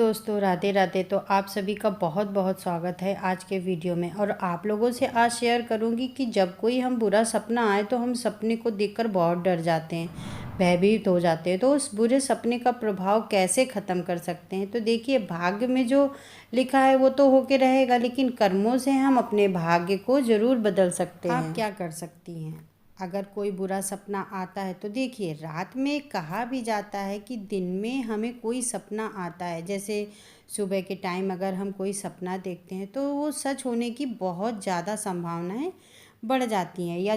दोस्तों, राधे राधे। तो आप सभी का बहुत बहुत स्वागत है आज के वीडियो में। और आप लोगों से आज शेयर करूंगी कि जब कोई हम बुरा सपना आए तो हम सपने को देखकर बहुत डर जाते हैं, भयभीत हो जाते हैं। तो उस बुरे सपने का प्रभाव कैसे ख़त्म कर सकते हैं? तो देखिए, भाग्य में जो लिखा है वो तो होके रहेगा, लेकिन कर्मों से हम अपने भाग्य को ज़रूर बदल सकते हैं। आप क्या कर सकती हैं अगर कोई बुरा सपना आता है? तो देखिए, रात में कहा भी जाता है कि दिन में हमें कोई सपना आता है, जैसे सुबह के टाइम अगर हम कोई सपना देखते हैं तो वो सच होने की बहुत ज़्यादा संभावनाएं बढ़ जाती हैं। या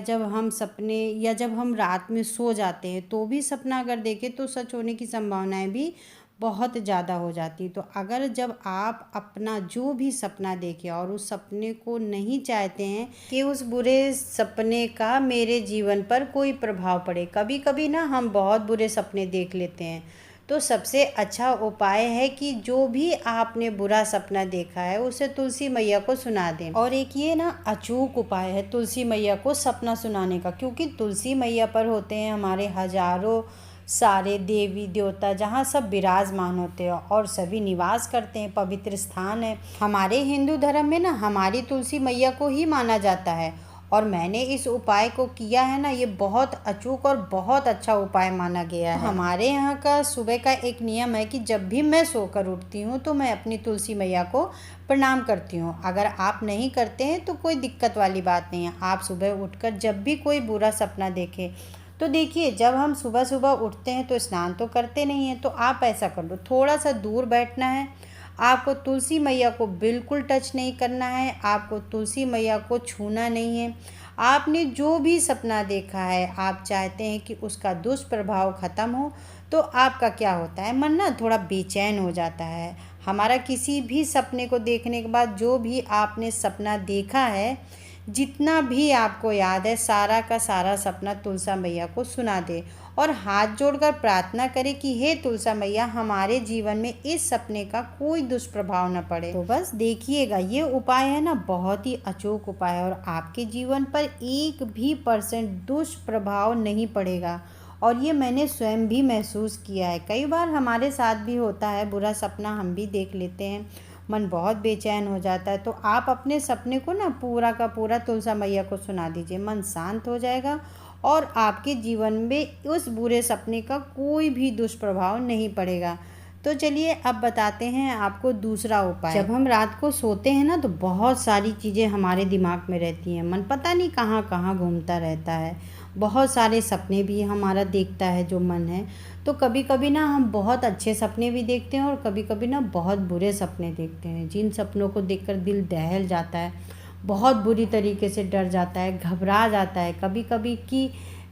जब हम रात में सो जाते हैं तो भी सपना अगर देखें तो सच होने की संभावनाएं भी बहुत ज़्यादा हो जाती। तो अगर जब आप अपना जो भी सपना देखें और उस सपने को नहीं चाहते हैं कि उस बुरे सपने का मेरे जीवन पर कोई प्रभाव पड़े, कभी कभी ना हम बहुत बुरे सपने देख लेते हैं, तो सबसे अच्छा उपाय है कि जो भी आपने बुरा सपना देखा है उसे तुलसी मैया को सुना दें। और एक ये ना अचूक उपाय है तुलसी मैया को सपना सुनाने का, क्योंकि तुलसी मैया पर होते हैं हमारे हजारों सारे देवी देवता, जहाँ सब विराजमान होते हैं और सभी निवास करते हैं, पवित्र स्थान है। हमारे हिंदू धर्म में ना हमारी तुलसी मैया को ही माना जाता है, और मैंने इस उपाय को किया है ना, ये बहुत अचूक और बहुत अच्छा उपाय माना गया है। हमारे यहाँ का सुबह का एक नियम है कि जब भी मैं सोकर उठती हूँ तो मैं अपनी तुलसी मैया को प्रणाम करती हूँ। अगर आप नहीं करते हैं तो कोई दिक्कत वाली बात नहीं है। आप सुबह उठकर जब भी कोई बुरा सपना देखें तो देखिए, जब हम सुबह सुबह उठते हैं तो स्नान तो करते नहीं हैं, तो आप ऐसा कर लो, थोड़ा सा दूर बैठना है। आपको तुलसी मैया को बिल्कुल टच नहीं करना है, आपको तुलसी मैया को छूना नहीं है। आपने जो भी सपना देखा है, आप चाहते हैं कि उसका दुष्प्रभाव ख़त्म हो, तो आपका क्या होता है, मन ना थोड़ा बेचैन हो जाता है। हमारा किसी भी सपने को देखने के बाद जो भी आपने सपना देखा है, जितना भी आपको याद है, सारा का सारा सपना तुलसा मैया को सुना दे और हाथ जोड़कर प्रार्थना करें कि हे तुलसा मैया, हमारे जीवन में इस सपने का कोई दुष्प्रभाव न पड़े। तो बस देखिएगा, ये उपाय है ना बहुत ही अचूक उपाय है और आपके जीवन पर 1% भी दुष्प्रभाव नहीं पड़ेगा। और ये मैंने स्वयं भी महसूस किया है। कई बार हमारे साथ भी होता है, बुरा सपना हम भी देख लेते हैं, मन बहुत बेचैन हो जाता है। तो आप अपने सपने को ना पूरा का पूरा तुलसा मैया को सुना दीजिए, मन शांत हो जाएगा और आपके जीवन में उस बुरे सपने का कोई भी दुष्प्रभाव नहीं पड़ेगा। तो चलिए अब बताते हैं आपको दूसरा उपाय। जब हम रात को सोते हैं ना तो बहुत सारी चीज़ें हमारे दिमाग में रहती हैं, मन पता नहीं कहाँ कहाँ घूमता रहता है, बहुत सारे सपने भी हमारा देखता है जो मन है। तो कभी कभी ना हम बहुत अच्छे सपने भी देखते हैं और कभी कभी ना बहुत बुरे सपने देखते हैं, जिन सपनों को देखकर दिल दहल जाता है, बहुत बुरी तरीके से डर जाता है, घबरा जाता है कभी कभी कि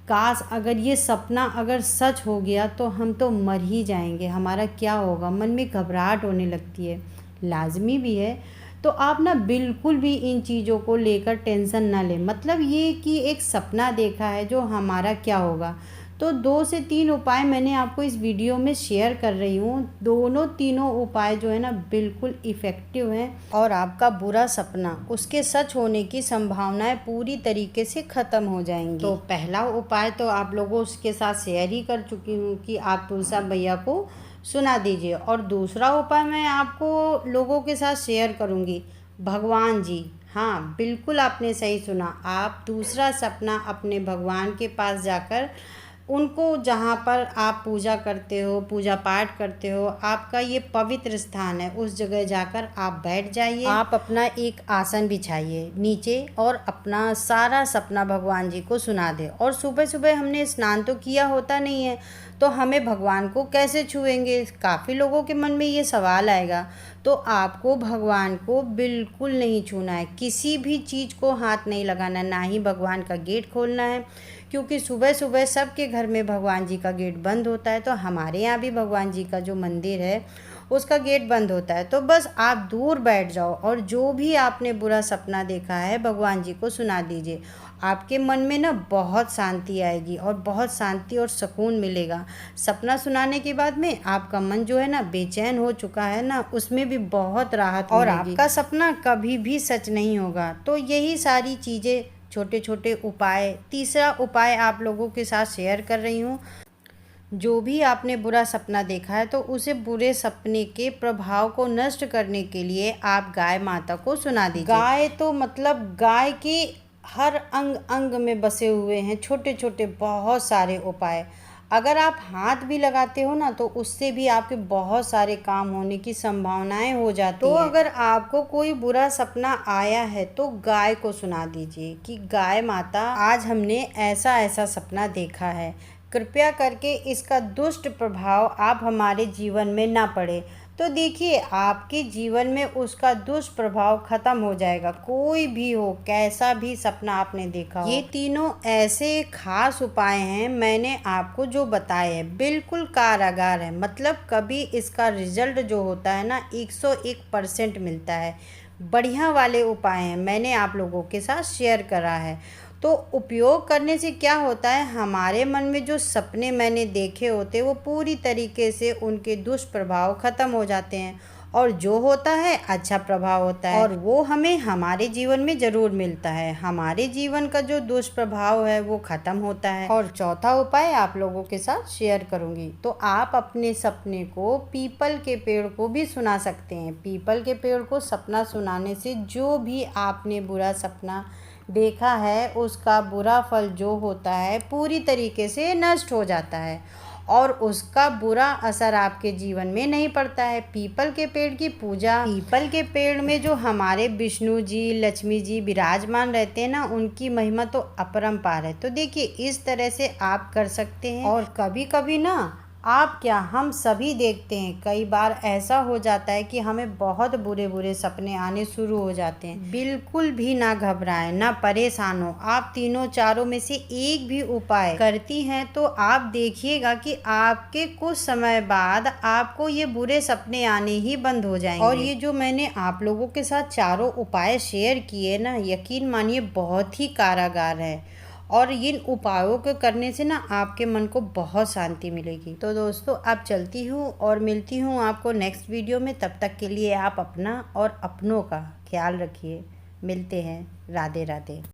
काश अगर ये सपना अगर सच हो गया तो हम तो मर ही जाएंगे, हमारा क्या होगा, मन में घबराहट होने लगती है। लाजमी भी है। तो आप ना बिल्कुल भी इन चीज़ों को लेकर टेंशन ना लें। मतलब ये कि एक सपना देखा है जो हमारा क्या होगा। तो 2 से 3 उपाय मैंने आपको इस वीडियो में शेयर कर रही हूँ। तीनों उपाय जो है ना बिल्कुल इफ़ेक्टिव हैं और आपका बुरा सपना, उसके सच होने की संभावनाएं पूरी तरीके से ख़त्म हो जाएंगी। तो पहला उपाय तो आप लोगों के साथ शेयर ही कर चुकी हूँ कि आप तुलसा मैया को सुना दीजिए। और दूसरा उपाय मैं आपको लोगों के साथ शेयर करूँगी, भगवान जी। हाँ, बिल्कुल आपने सही सुना। आप दूसरा सपना अपने भगवान के पास जाकर, उनको जहाँ पर आप पूजा करते हो, पूजा पाठ करते हो, आपका ये पवित्र स्थान है, उस जगह जाकर आप बैठ जाइए। आप अपना एक आसन बिछाइए नीचे और अपना सारा सपना भगवान जी को सुना दे। और सुबह सुबह हमने स्नान तो किया होता नहीं है, तो हमें भगवान को कैसे छुएंगे? काफ़ी लोगों के मन में ये सवाल आएगा। तो आपको भगवान को बिल्कुल नहीं छूना है, किसी भी चीज़ को हाथ नहीं लगाना, ना ही भगवान का गेट खोलना है, क्योंकि सुबह सुबह सबके घर में भगवान जी का गेट बंद होता है। तो हमारे यहाँ भी भगवान जी का जो मंदिर है उसका गेट बंद होता है। तो बस आप दूर बैठ जाओ और जो भी आपने बुरा सपना देखा है भगवान जी को सुना दीजिए। आपके मन में ना बहुत शांति आएगी और बहुत शांति और सुकून मिलेगा। सपना सुनाने के बाद में आपका मन जो है ना बेचैन हो चुका है ना, उसमें भी बहुत राहत और आपका सपना कभी भी सच नहीं होगा। तो यही सारी चीज़ें, छोटे छोटे उपाय, तीसरा उपाय आप लोगों के साथ शेयर कर रही हूँ। जो भी आपने बुरा सपना देखा है तो उसे बुरे सपने के प्रभाव को नष्ट करने के लिए आप गाय माता को सुना दीजिए। गाय तो मतलब गाय के हर अंग अंग में बसे हुए हैं छोटे छोटे बहुत सारे उपाय। अगर आप हाथ भी लगाते हो ना तो उससे भी आपके बहुत सारे काम होने की संभावनाएं हो जाती हैं। तो अगर आपको कोई बुरा सपना आया है तो गाय को सुना दीजिए कि गाय माता, आज हमने ऐसा ऐसा सपना देखा है, कृपया करके इसका दुष्ट प्रभाव आप हमारे जीवन में ना पड़े। तो देखिए आपके जीवन में उसका दुष्प्रभाव खत्म हो जाएगा। कोई भी हो, कैसा भी सपना आपने देखा हो, ये तीनों ऐसे खास उपाय हैं मैंने आपको जो बताए हैं, बिल्कुल कारागार है। मतलब कभी इसका रिजल्ट जो होता है ना 101% मिलता है। बढ़िया वाले उपाय हैं, मैंने आप लोगों के साथ शेयर करा है। तो उपयोग करने से क्या होता है, हमारे मन में जो सपने मैंने देखे होते वो पूरी तरीके से उनके दुष्प्रभाव खत्म हो जाते हैं और जो होता है अच्छा प्रभाव होता है और वो हमें हमारे जीवन में ज़रूर मिलता है। हमारे जीवन का जो दुष्प्रभाव है वो ख़त्म होता है। और चौथा उपाय आप लोगों के साथ शेयर करूँगी। तो आप अपने सपने को पीपल के पेड़ को भी सुना सकते हैं। पीपल के पेड़ को सपना सुनाने से जो भी आपने बुरा सपना देखा है उसका बुरा फल जो होता है पूरी तरीके से नष्ट हो जाता है और उसका बुरा असर आपके जीवन में नहीं पड़ता है। पीपल के पेड़ की पूजा, पीपल के पेड़ में जो हमारे विष्णु जी, लक्ष्मी जी विराजमान रहते हैं ना, उनकी महिमा तो अपरंपार है। तो देखिए इस तरह से आप कर सकते हैं। और कभी कभी ना आप क्या, हम सभी देखते हैं कई बार ऐसा हो जाता है कि हमें बहुत बुरे बुरे सपने आने शुरू हो जाते हैं। बिल्कुल भी ना घबराएं, ना परेशान हो। आप तीनों चारों में से एक भी उपाय करती हैं तो आप देखिएगा कि आपके कुछ समय बाद आपको ये बुरे सपने आने ही बंद हो जाएंगे। और ये जो मैंने आप लोगों के साथ चारों उपाय शेयर किए ना, यकीन मानिए बहुत ही कारागार है और इन उपायों को करने से ना आपके मन को बहुत शांति मिलेगी। तो दोस्तों अब चलती हूँ और मिलती हूँ आपको नेक्स्ट वीडियो में। तब तक के लिए आप अपना और अपनों का ख्याल रखिए। मिलते हैं। राधे राधे।